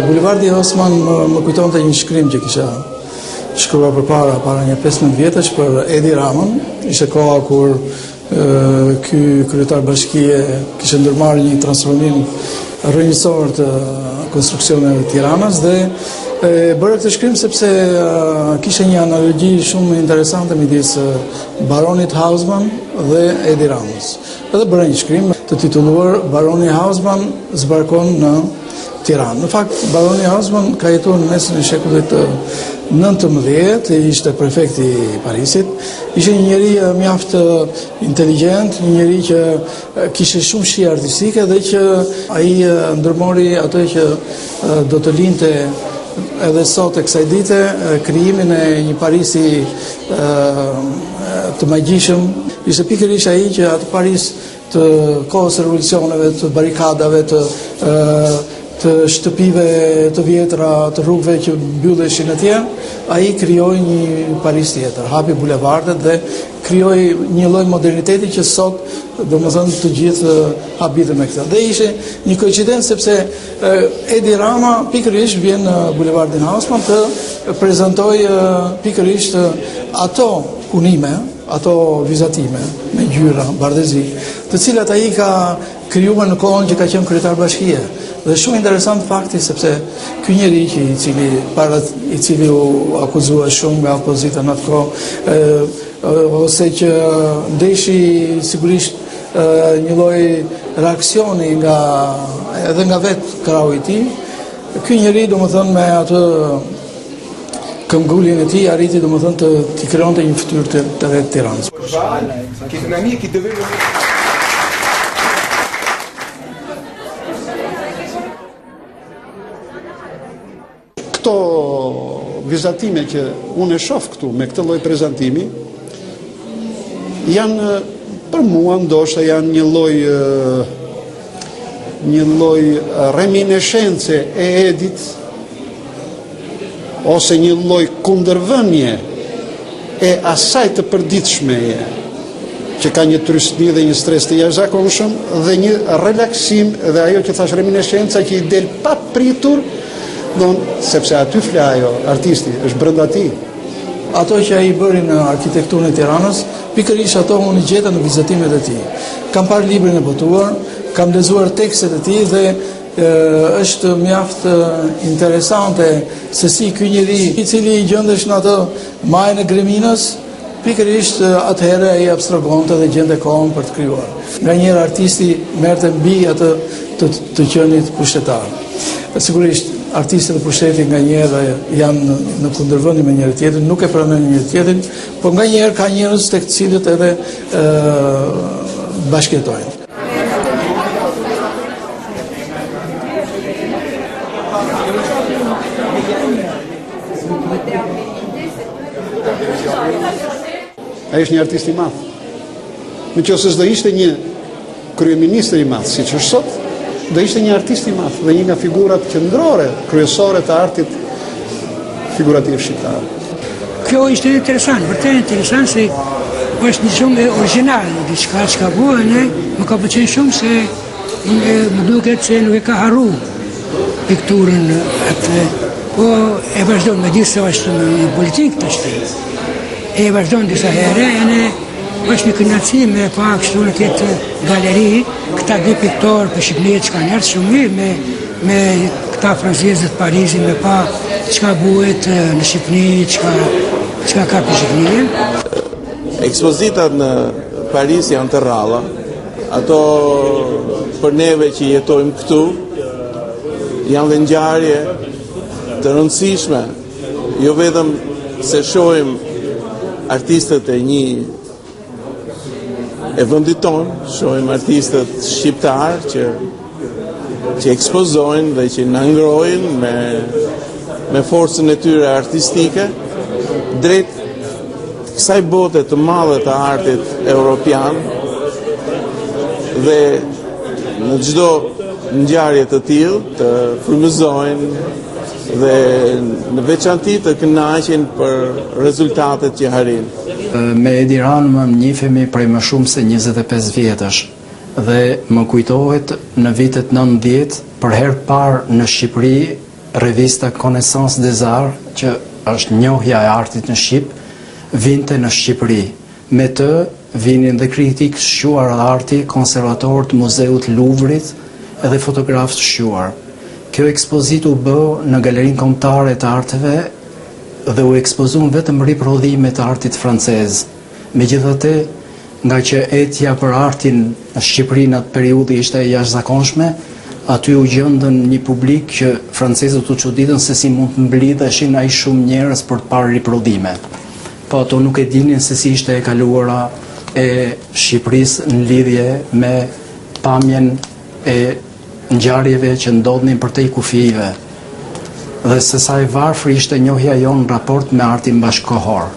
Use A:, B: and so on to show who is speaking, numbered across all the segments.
A: Bulevardi Osman më kujtonte një shkrim që kisha shkruar para një 15 vjetësh për Edi Ramën. Ishte koha kur ky kryetar bashkie kishte ndërmarrë një transformim rrënjësor të konstruksioneve të Tiranës dhe bëra këtë shkrim sepse kishte një analogji shumë interesante midis baronit Hausmann dhe Edi Ramës. Edhe bëra një shkrim të titulluar Baroni Hausmann zbarkon në Tiranë. Në fakt, baroni Hausmann ka jetuar në mesin e shekullit 19, ishte prefekti i Parisit, ishte një njeri mjaft inteligjent, një njeri që kishte shumë shije artistike dhe që ai ndërmori ato që do të linte edhe sot e kësaj dite, krijimin e një Parisi të magjishëm. Ishte pikërisht ai që atë Paris të kohës së revolucioneve, të barikadave, të shtëpive të vjetra, të rrugëve që mbylleshin atje, ai krijoi një Paris tjetër, hapi bulevardet dhe krijoi një lloj moderniteti që sot, domethënë, të gjithë habiten me këtë. Dhe ishte një koincidencë sepse Edi Rama pikërisht vjen në bulevardin Hausmann të prezantojë pikërisht ato punime, ato vizatime me ngjyra, bardhëzi, të cilat ai ka krijuar në kohën që ka qenë kryetar bashkie. Dhe shumë interesant fakti sepse ky njeri i cili u akuzua shumë nga opozita në atë kohë, ose që ndeshi sigurisht një lloj reaksioni edhe nga vetë krau i tij, ky njeri domethënë me atë këmbgulin e tij arriti domethënë të krijonte një fytyrë të re të Tiranës. Këto vizatime që unë e shoh këtu me këtë lloj prezantimi janë për mua ndoshta janë një lloj reminiscence e Edit ose një lloj kundërvënie e asaj të përditshmeje që ka një trysni dhe një stres të jashtëzakonshëm dhe një relaksim dhe ajo që thash reminiscenca që i del pa pritur, sepse aty flajo artisti, është brenda tij. Ato që ai bëri në arkitekturën e Tiranës, pikërisht ato unë i gjeta në vizatimet e tij. Kam parë librin e botuar, kam lexuar tekstet e tij dhe është mjaft interesante se si ky njeri i cili gjendesh në atë majën e Greminës, pikërisht atëherë ai abstragonte dhe gjente kohën për të krijuar. Nganjëherë artisti merrte mbi atë të qenit pushtetar. Sigurisht artistët e pushtetit nganjëherë janë në kundërvënie me njëri tjetrin, nuk e pranojnë njëri tjetrin, por nganjëherë ka njerëz tek të cilët edhe bashkëjetojnë. Ai është një artist i madh. Nëse s'do ishte një kryeministër i madh, siç është sot, do ishte një artist i madh dhe një nga figurat qendrore, kryesore të artit figurativ shqiptar.
B: Kjo ishte interesant, vërtet interesant se është një shumë origjinal, diçka që ka bërë, më ka pëlqyer shumë se më duket se nuk e ka harruar pikturën atë, po e vazhdon me disa është në politikë të shtetit. E vazhdon disa herë, është një kënaqësi me pa kështu në këtë galeri, këta dy piktorë për Shqipëri që kanë ardhur shumë mirë me këta francezët Parisin, me pa çka buhet në Shqipëri, çka ka për Shqipërinë.
C: Ekspozitat në Paris janë të rralla. Ato për neve që jetojmë këtu janë dhe ngjarje të rëndësishme, jo vetëm se shohim artistët e një e vendit tonë, shohim artistët shqiptarë që ekspozojnë dhe që na ngrojnë me forcën e tyre artistike drejt kësaj bote të madhe të artit europian dhe në çdo ngjarje të tillë të frymëzojnë dhe në veçanti të kënaqen për rezultatet që arrin.
D: Me Edi Ramën më njihemi prej më shumë se 25 vjetësh dhe më kujtohet në vitet 90 për herë parë në Shqipëri revista Connaissance des Arts, që është njohja e artit në Shqip, vinte në Shqipëri. Me të vinin dhe kritikë shquar arti, konservatorë të Muzeut Luvrit edhe fotografë të shquar. Kjo ekspozit u bë në Galerinë Kombëtare të Arteve dhe u ekspozun vetëm riprodhime të artit francez. Megjithatë, nga që etja për artin në Shqipëri në atë periudhë ishte e jashtëzakonshme, aty u gjendën një publik që francezët u çuditën se si mund të mblidheshin aq shumë njerëz për të parë riprodhime. Po ato nuk e dinin se si ishte e kaluara e Shqipërisë në lidhje me pamjen e ngjarjeve që ndodhnin përtej kufive. Dhe se sa e varfër ishte njohja jonë në raport me artin bashkëkohor.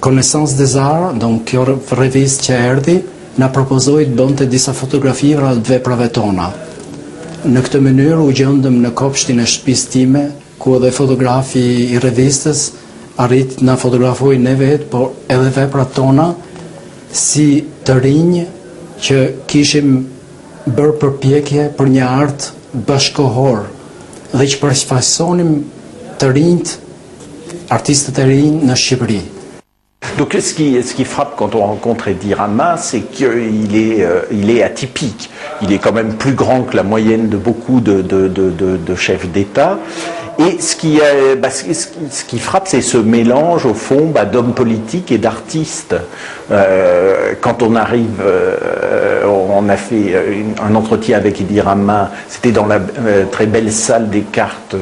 D: Connaissance des Arts, donc kjo revistë që erdhi, na propozoi të bënte disa fotografira të veprave tona. Në këtë mënyrë u gjendëm në kopshtin e shtëpisë time, ku edhe fotografi i revistës arrit na fotografoi ne vetë, por edhe veprat tona si të rinj që kishim bërë përpjekje për një art bashkëkohor dhe që përfaqësonim të rinjt, artistët e rinj në Shqipëri.
E: Donc ce qui frappe quand on rencontre Edi Rama, c'est qu'il est atypique. Il est quand même plus grand que la moyenne de beaucoup de chefs d'État. Et ce qui frappe, c'est ce mélange, au fond, d'hommes politiques et d'artistes. Quand on arrive, on a fait un entretien avec Edi Rama, c'était dans la très belle salle des cartes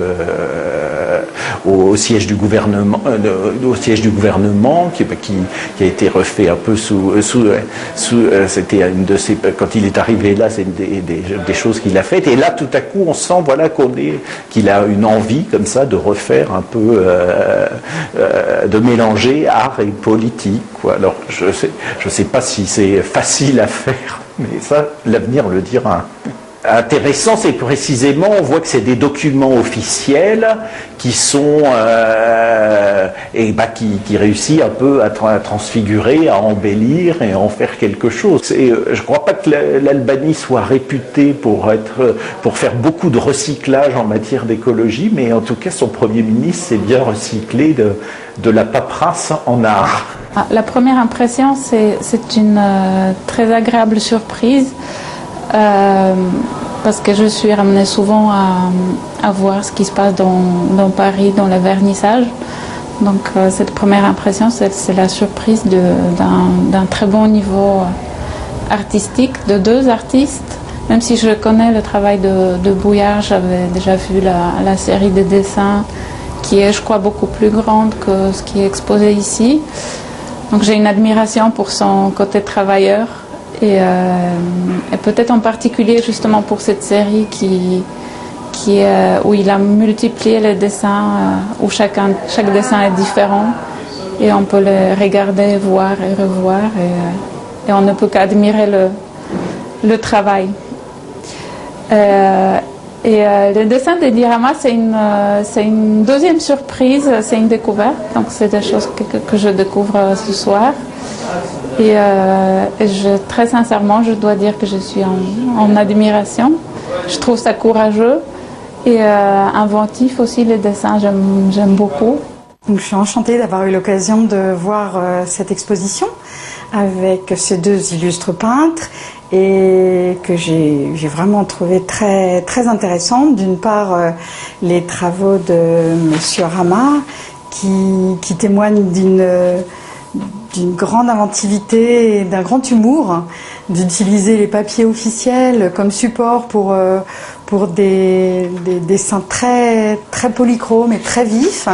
E: au siège du gouvernement, qui a été refait un peu c'était une de ses, quand il est arrivé là, c'est des choses qu'il a faites. Et là, tout à coup, on sent, voilà, qu'il a une envie comme ça de refaire un peu, de mélanger art et politique, quoi. Alors, je sais pas si c'est facile à faire, mais ça, l'avenir le dira. Intéressant, c'est précisément, on voit que c'est des documents officiels qui sont qui réussissent un peu à transfigurer, à embellir et à en faire quelque chose. Je crois pas que l'Albanie soit réputée pour faire beaucoup de recyclage en matière d'écologie, mais en tout cas son Premier ministre s'est bien recyclé de la paperasse en art.
F: La première impression, c'est une très agréable surprise. Parce que je suis ramenée souvent à voir ce qui se passe dans Paris, dans le vernissage. Donc cette première impression, c'est la surprise d'un très bon niveau artistique, de deux artistes. Même si je connais le travail de Bouillard, j'avais déjà vu la série de dessins qui est, je crois, beaucoup plus grande que ce qui est exposé ici. Donc j'ai une admiration pour son côté travailleur. Et peut-être en particulier justement pour cette série où il a multiplié les dessins, où chaque dessin est différent et on peut les regarder, voir et revoir et on ne peut qu'admirer le travail. Le dessin d'Edi Rama, c'est une deuxième surprise, c'est une découverte, donc c'est des choses que je découvre ce soir. Et très sincèrement, je dois dire que je suis en admiration. Je trouve ça courageux et inventif aussi, les dessins, j'aime beaucoup.
G: Donc, je suis enchantée d'avoir eu l'occasion de voir cette exposition avec ces deux illustres peintres et que j'ai vraiment trouvé très, très intéressante. D'une part, les travaux de Monsieur Rama qui témoignent d'une grande inventivité et d'un grand humour, d'utiliser les papiers officiels comme support pour des dessins très, très polychromes et très vifs.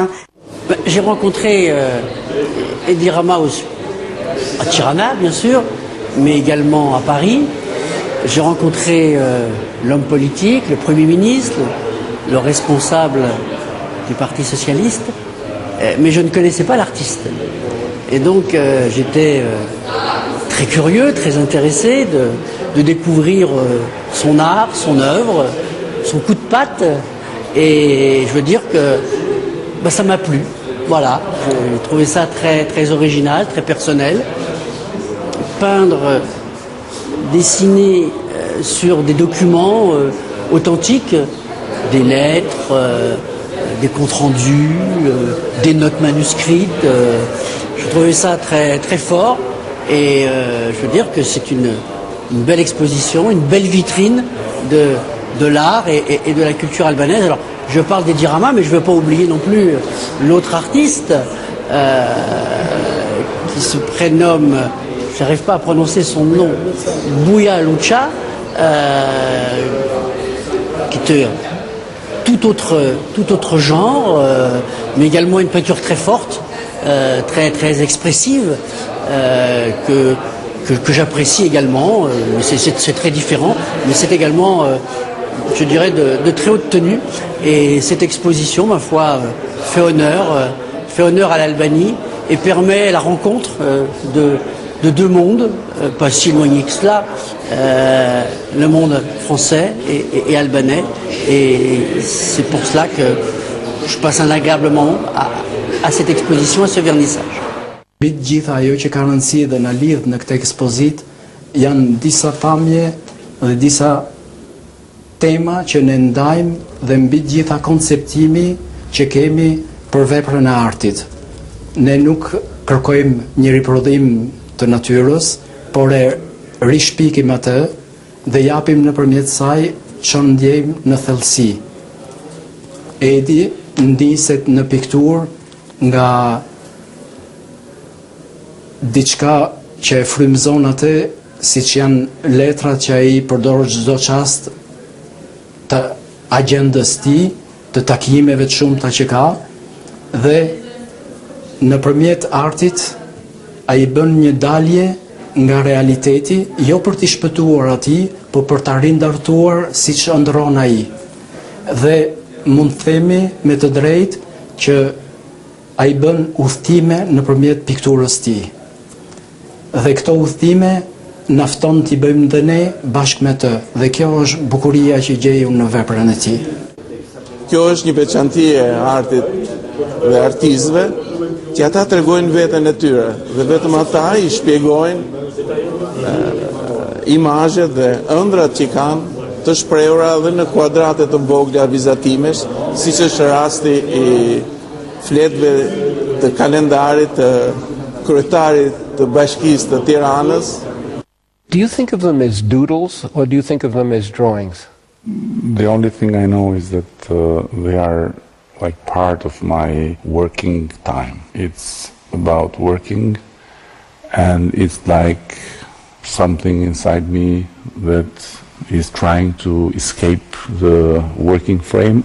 H: J'ai rencontré Edi Rama à Tirana, bien sûr, mais également à Paris. J'ai rencontré l'homme politique, le Premier ministre, le responsable du Parti socialiste, mais je ne connaissais pas l'artiste. Et donc j'étais très curieux, très intéressé de découvrir son art, son œuvre, son coup de patte. Et je veux dire que ça m'a plu. Voilà, j'ai trouvé ça très, très original, très personnel. Peindre, dessiner sur des documents authentiques, des lettres, des comptes rendus, des notes manuscrites. Je trouvais ça très, très fort et je veux dire que c'est une belle exposition, une belle vitrine de l'art et de la culture albanaise. Alors, je parle des diramas, mais je ne veux pas oublier non plus l'autre artiste qui se prénomme, je n'arrive pas à prononcer son nom, Buya Lucha, qui est tout autre genre, mais également une peinture très forte, très, très expressive, que j'apprécie également. C'est très différent, mais c'est également, je dirais, de très haute tenue. Et cette exposition, ma foi, fait honneur à l'Albanie et permet la rencontre de deux mondes, pas si éloignés que cela, le monde français et albanais. Et c'est pour cela que je passe un agréable moment à cette exposition, à ce vernissage.
D: Mbi të gjitha ajo që ka rëndësi dhe na lidh në këtë ekspozitë janë disa pamje dhe disa tema që ne ndajmë dhe mbi të gjitha konceptimi që kemi për veprën e artit. Ne nuk kërkojmë një riprodhim të natyrës, por e rishpikim atë dhe japim nëpërmjet saj çfarë ndjejmë në thellësi. Edi ndiset në pikturë nga diçka që e frymëzon atë, siç janë letrat që ai përdor çdo çast të agjendës tij, të takimeve të shumta që ka, dhe nëpërmjet artit ai bën një dalje nga realiteti, jo për t'i shpëtuar atij, por për ta rindartuar siç ëndron ai. Dhe mund të themi me të drejtë që ai bën udhëtime nëpërmjet pikturës tij. Dhe këto udhëtime na fton t'i bëjmë dhe ne bashkë me të. Dhe kjo është bukuria që gjej unë në veprën e tij.
C: Kjo është një veçanti e artit dhe artistëve që ata tregojnë veten e tyre dhe vetëm ata i shpjegojnë imazhet dhe ëndrat që kanë të shprehura edhe në kuadrate të vogla vizatimesh, siç është rasti i fletëve të kalendarit të kryetarit të Bashkisë të Tiranës.
I: Do you think of them as doodles or do you think of them as drawings?
J: The only thing I know is that they are like part of my working time. It's about working, and it's like something inside me that is trying to escape the working frame.